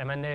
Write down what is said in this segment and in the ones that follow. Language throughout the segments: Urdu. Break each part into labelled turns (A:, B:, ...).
A: MNA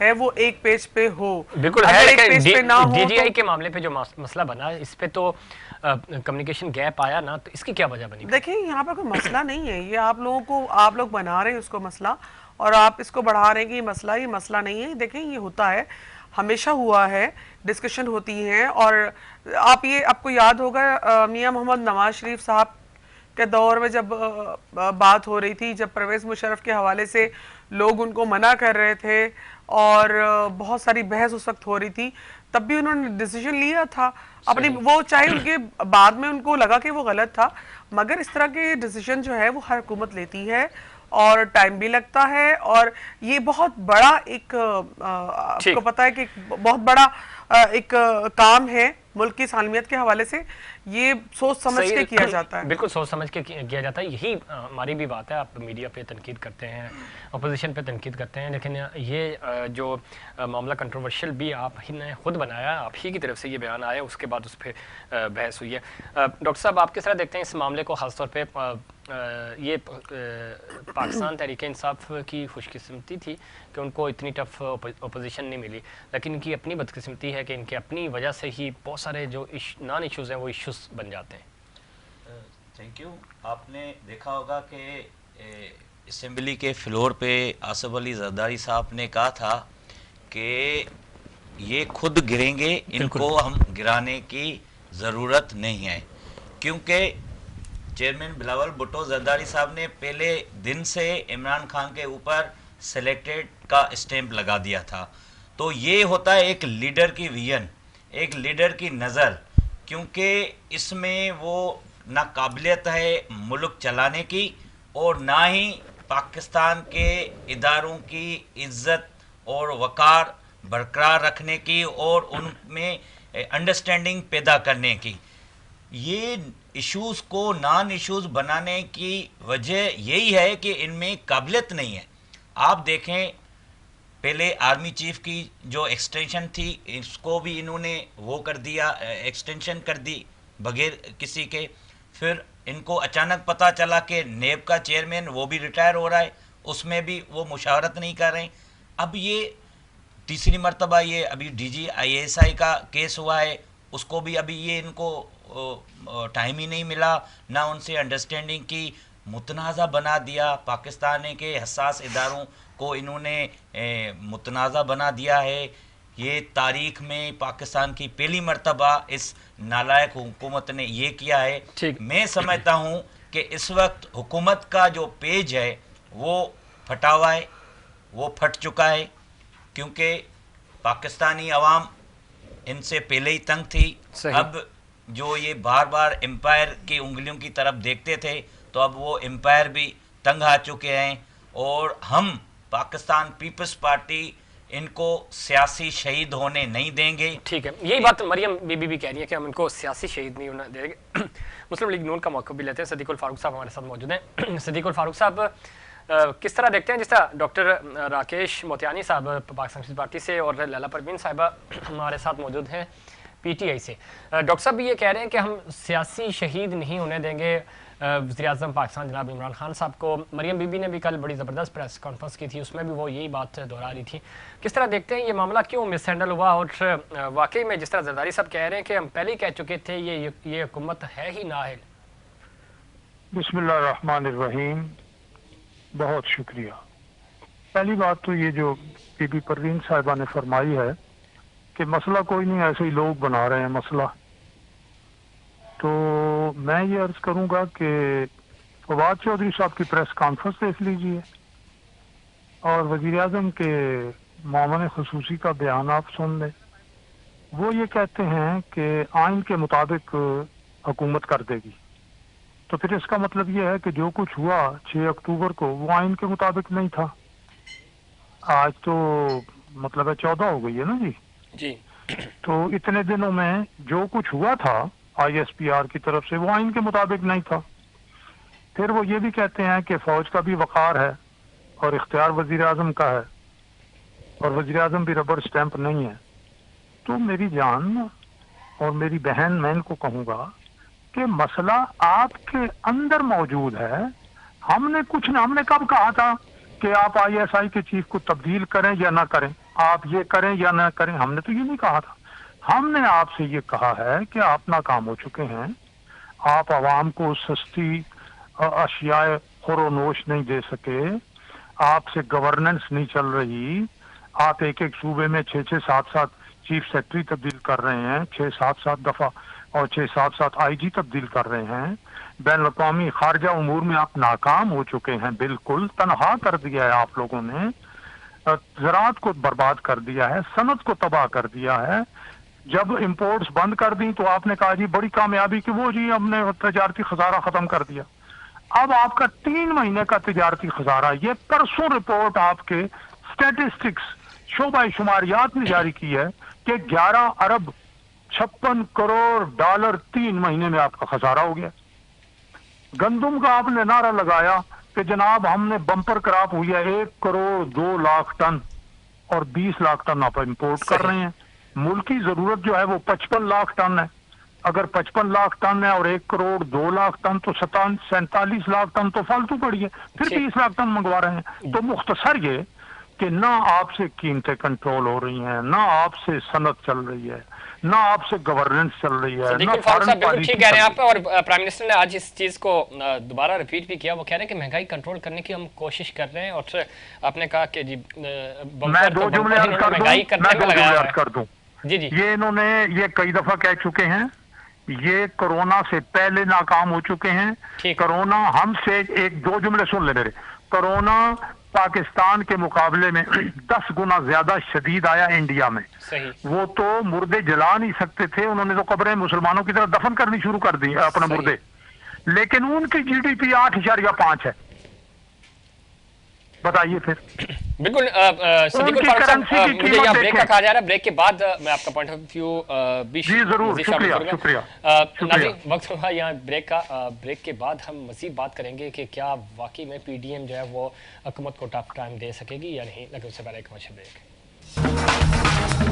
B: ہے وہ ایک پیج پہ ہو.
A: بالکل ہے،
B: اگر ایک
A: لیکن
B: پیج پہ نہ ہو
A: ڈی جی
B: تو
A: آئی کے معاملے پہ جو مسئلہ بنا اس پہ تو کمیونیکیشن گیپ آیا نا، تو اس کی کیا وجہ بنی؟
B: دیکھیں یہاں پر کوئی مسئلہ نہیں ہے، یہ آپ لوگوں کو آپ لوگ بنا رہے ہیں اس کو مسئلہ، اور آپ اس کو بڑھا رہے ہیں کہ یہ مسئلہ نہیں ہے. دیکھیں یہ ہوتا ہے، ہمیشہ ہوا ہے، ڈسکشن ہوتی ہیں. اور آپ کو یاد ہوگا میاں محمد نواز شریف صاحب کے دور میں جب بات ہو رہی تھی، جب پرویز مشرف کے حوالے سے لوگ ان کو منع کر رہے تھے اور بہت ساری بحث اس وقت ہو رہی تھی، تب بھی انہوں نے ڈیسیجن لیا تھا اپنی، وہ چاہے ان کے بعد میں ان کو لگا کہ وہ غلط تھا، مگر اس طرح کے ڈیسیجن جو ہے وہ ہر حکومت لیتی ہے اور ٹائم بھی لگتا ہے. اور یہ بہت بڑا ایک آپ کو پتہ ہے کہ بہت بڑا ایک کام ہے ملک کی سالمیت کے حوالے سے، یہ سوچ سمجھ کے کیا جاتا ہے.
A: بالکل سوچ سمجھ کے کیا جاتا ہے. یہی ہماری بھی بات ہے. آپ میڈیا پہ تنقید کرتے ہیں، اپوزیشن پہ تنقید کرتے ہیں، لیکن یہ جو معاملہ کنٹروورشل بھی آپ ہی نے خود بنایا، آپ ہی کی طرف سے یہ بیان آیا، اس کے بعد اس پہ بحث ہوئی ہے. ڈاکٹر صاحب آپ کس طرح دیکھتے ہیں اس معاملے کو، خاص طور پہ یہ پاکستان تحریک انصاف کی خوش قسمتی تھی کہ ان کو اتنی ٹف اپوزیشن نہیں ملی، لیکن ان کی اپنی بدقسمتی ہے کہ ان کے اپنی وجہ سے ہی بہت سارے جو نان ایشوز ہیں وہ ایشوز بن جاتے ہیں.
C: Thank you. آپ نے دیکھا ہوگا کہ اسمبلی کے فلور پہ آصف علی زرداری صاحب نے کہا تھا کہ یہ خود گریں گے، ان کو ہم گرانے کی ضرورت نہیں ہے، کیونکہ چیئرمین بلاول بھٹو زرداری صاحب نے پہلے دن سے عمران خان کے اوپر سلیکٹڈ کا اسٹیمپ لگا دیا تھا. تو یہ ہوتا ہے ایک لیڈر کی ویژن، ایک لیڈر کی نظر، کیونکہ اس میں وہ نہ قابلیت ہے ملک چلانے کی اور نہ ہی پاکستان کے اداروں کی عزت اور وقار برقرار رکھنے کی اور ان میں انڈرسٹینڈنگ پیدا کرنے کی. یہ ایشوز کو نان ایشوز بنانے کی وجہ یہی ہے کہ ان میں قابلیت نہیں ہے. آپ دیکھیں پہلے آرمی چیف کی جو ایکسٹینشن تھی اس کو بھی انہوں نے وہ کر دیا، ایکسٹینشن کر دی بغیر کسی کے. پھر ان کو اچانک پتہ چلا کہ نیب کا چیئرمین وہ بھی ریٹائر ہو رہا ہے، اس میں بھی وہ مشاورت نہیں کر رہے ہیں. اب یہ تیسری مرتبہ یہ ابھی D G I S I کا کیس ہوا ہے، اس کو بھی ابھی یہ ان کو ٹائم ہی نہیں ملا، نہ ان سے انڈرسٹینڈنگ کی، متنازع بنا دیا. پاکستان کے حساس اداروں کو انہوں نے متنازع بنا دیا ہے. یہ تاریخ میں پاکستان کی پہلی مرتبہ اس نالائق حکومت نے یہ کیا ہے. میں سمجھتا ہوں کہ اس وقت حکومت کا جو پیج ہے وہ پھٹا ہوا ہے، وہ پھٹ چکا ہے، کیونکہ پاکستانی عوام ان سے پہلے ہی تنگ تھی. اب جو یہ بار بار امپائر کی انگلیوں کی طرف دیکھتے تھے تو اب وہ امپائر بھی تنگ آ چکے ہیں. اور ہم پاکستان پیپلز پارٹی ان کو سیاسی شہید ہونے نہیں دیں گے.
A: ٹھیک ہے، یہی بات مریم بی بی بھی کہہ رہی ہے کہ ہم ان کو سیاسی شہید نہیں ہونا دیں گے. مسلم لیگ نون کا موقع بھی لیتے ہیں. صدیق الفاروق صاحب ہمارے ساتھ موجود ہیں. صدیق الفاروق صاحب کس طرح دیکھتے ہیں جس طرح ڈاکٹر راکیش موتیانی صاحب پاکستان پیپلز پارٹی سے اور لیلا پروین صاحبہ ہمارے ساتھ موجود ہیں پی ٹی آئی سے. ڈاکٹر صاحب بھی یہ کہہ رہے ہیں کہ ہم سیاسی شہید نہیں ہونے دیں گے وزیر اعظم پاکستان جناب عمران خان صاحب کو. مریم بی بی نے بھی کل بڑی زبردست پریس کانفرنس کی تھی، اس میں بھی وہ یہی بات دہرا رہی تھی. کس طرح دیکھتے ہیں یہ معاملہ کیوں مس ہینڈل ہوا؟ اور واقعی میں جس طرح زرداری صاحب کہہ رہے ہیں کہ ہم پہلے ہی کہہ چکے تھے یہ حکومت ہے ہی نااہل.
D: بسم اللہ الرحمن الرحیم. بہت شکریہ. پہلی بات تو یہ جو بی بی پروین صاحبہ نے فرمائی ہے کہ مسئلہ کوئی نہیں، ایسے ہی لوگ بنا رہے ہیں مسئلہ. تو میں یہ عرض کروں گا کہ فواد چودھری صاحب کی پریس کانفرنس دیکھ لیجئے اور وزیر اعظم کے معاون خصوصی کا بیان آپ سن لیں. وہ یہ کہتے ہیں کہ آئین کے مطابق حکومت کر دے گی. تو پھر اس کا مطلب یہ ہے کہ جو کچھ ہوا 6 اکتوبر کو وہ آئین کے مطابق نہیں تھا. آج تو مطلب ہے 14 ہو گئی ہے نا جی. تو اتنے دنوں میں جو کچھ ہوا تھا آئی ایس پی آر کی طرف سے وہ آئین کے مطابق نہیں تھا. پھر وہ یہ بھی کہتے ہیں کہ فوج کا بھی وقار ہے اور اختیار وزیر اعظم کا ہے اور وزیر اعظم بھی ربر سٹیمپ نہیں ہے. تو میری جان اور میری بہن، میں ان کو کہوں گا کہ مسئلہ آپ کے اندر موجود ہے. ہم نے کب کہا تھا کہ آپ آئی ایس آئی کے چیف کو تبدیل کریں یا نہ کریں؟ آپ یہ کریں یا نہ کریں، ہم نے تو یہ نہیں کہا تھا. ہم نے آپ سے یہ کہا ہے کہ آپ ناکام ہو چکے ہیں، آپ عوام کو سستی اشیاء خور و نوش نہیں دے سکے، آپ سے گورننس نہیں چل رہی، آپ ایک ایک صوبے میں 6-7 چیف سیکرٹری تبدیل کر رہے ہیں، 6-7 دفعہ، اور 6-7 آئی جی تبدیل کر رہے ہیں، بین الاقوامی خارجہ امور میں آپ ناکام ہو چکے ہیں، بالکل تنہا کر دیا ہے آپ لوگوں نے، زراعت کو برباد کر دیا ہے، صنعت کو تباہ کر دیا ہے. جب امپورٹس بند کر دی تو آپ نے کہا جی بڑی کامیابی کہ وہ جی ہم نے تجارتی خسارہ ختم کر دیا. اب آپ کا 3 مہینے کا تجارتی خسارہ، یہ پرسوں رپورٹ آپ کے اسٹیٹسٹکس شعبہ شماریات نے جاری کی ہے کہ 11 ارب 56 کروڑ ڈالر 3 مہینے میں آپ کا خسارہ ہو گیا. گندم کا آپ نے نعرہ لگایا کہ جناب ہم نے بمپر کراپ ہوئی ہے 1 کروڑ 2 لاکھ ٹن، اور 20 لاکھ ٹن آپ امپورٹ کر
A: صحیح.
D: رہے ہیں. ملک کی ضرورت جو ہے وہ 55 لاکھ ٹن ہے. اگر 55 لاکھ ٹن ہے اور 1 کروڑ 2 لاکھ ٹن تو 47 لاکھ ٹن تو فالتو پڑی ہے، پھر
A: ٹھیک.
D: 20 لاکھ ٹن منگوا رہے ہیں. تو مختصر یہ کہ نہ آپ سے قیمتیں کنٹرول ہو رہی ہیں، نہ آپ سے صنعت چل رہی ہے، نہ آپ سے گورننس چل رہی ہے، نہ
A: بالکل فاروق
D: فارن
A: صاحب بالکل
D: پالیسی
A: ٹھیک کہہ رہے ہیں
D: چل
A: آپ،
D: رہی
A: اور پرائم منسٹر نے آج اس چیز کو دوبارہ ریپیٹ بھی کیا. وہ کہہ رہے ہیں کہ مہنگائی کنٹرول کرنے کی ہم کوشش کر رہے ہیں، اور آپ نے کہا کہ جی
D: ہے. میں
A: بمپر تو
D: 2 جملے
A: بمپر
D: عرض
A: انہوں نے
D: کر دوں،
A: مہنگائی
D: میں
A: کرنے میں
D: 2
A: لگایا
D: جملے
A: ہوا
D: عرض کر دوں.
A: ہے. جی جی
D: یہ انہوں نے یہ کئی دفعہ کہہ چکے ہیں، یہ کرونا سے پہلے ناکام ہو چکے ہیں.
A: ٹھیک.
D: کرونا ہم سے 2 جملے سن لے میرے. کرونا پاکستان کے مقابلے میں 10 گنا زیادہ شدید آیا انڈیا میں.
A: صحیح
D: وہ تو مردے جلا نہیں سکتے تھے، انہوں نے تو قبریں مسلمانوں کی طرح دفن کرنی شروع کر دی اپنے
A: صحیح.
D: مردے. لیکن ان کی جی ڈی پی 8.5 ہے. بتائیے پھر
A: بالکل صدیق
D: ان کی
A: الفاروق
D: کرنسی
A: صاحب،
D: کی
A: مجھے
D: قیمت
A: یہاں بریک کا
D: دیکھیں.
A: کہا جا رہا ہے. بریک کے بعد میں آپ کا پوائنٹ آف ویو بھی
D: جی ضرور،
A: مزید شامل
D: شکریہ
A: کروں گا.
D: شکریہ شکریہ.
A: ناظرین وقت ہوگا یہاں بریک کا. بریک کے بعد ہم مزید بات کریں گے کہ کیا واقعی میں پی ڈی ایم جو ہے وہ حکومت کو ٹف ٹائم دے سکے گی یا نہیں. لیکن اس سے پہلے ایک مشہور بریک.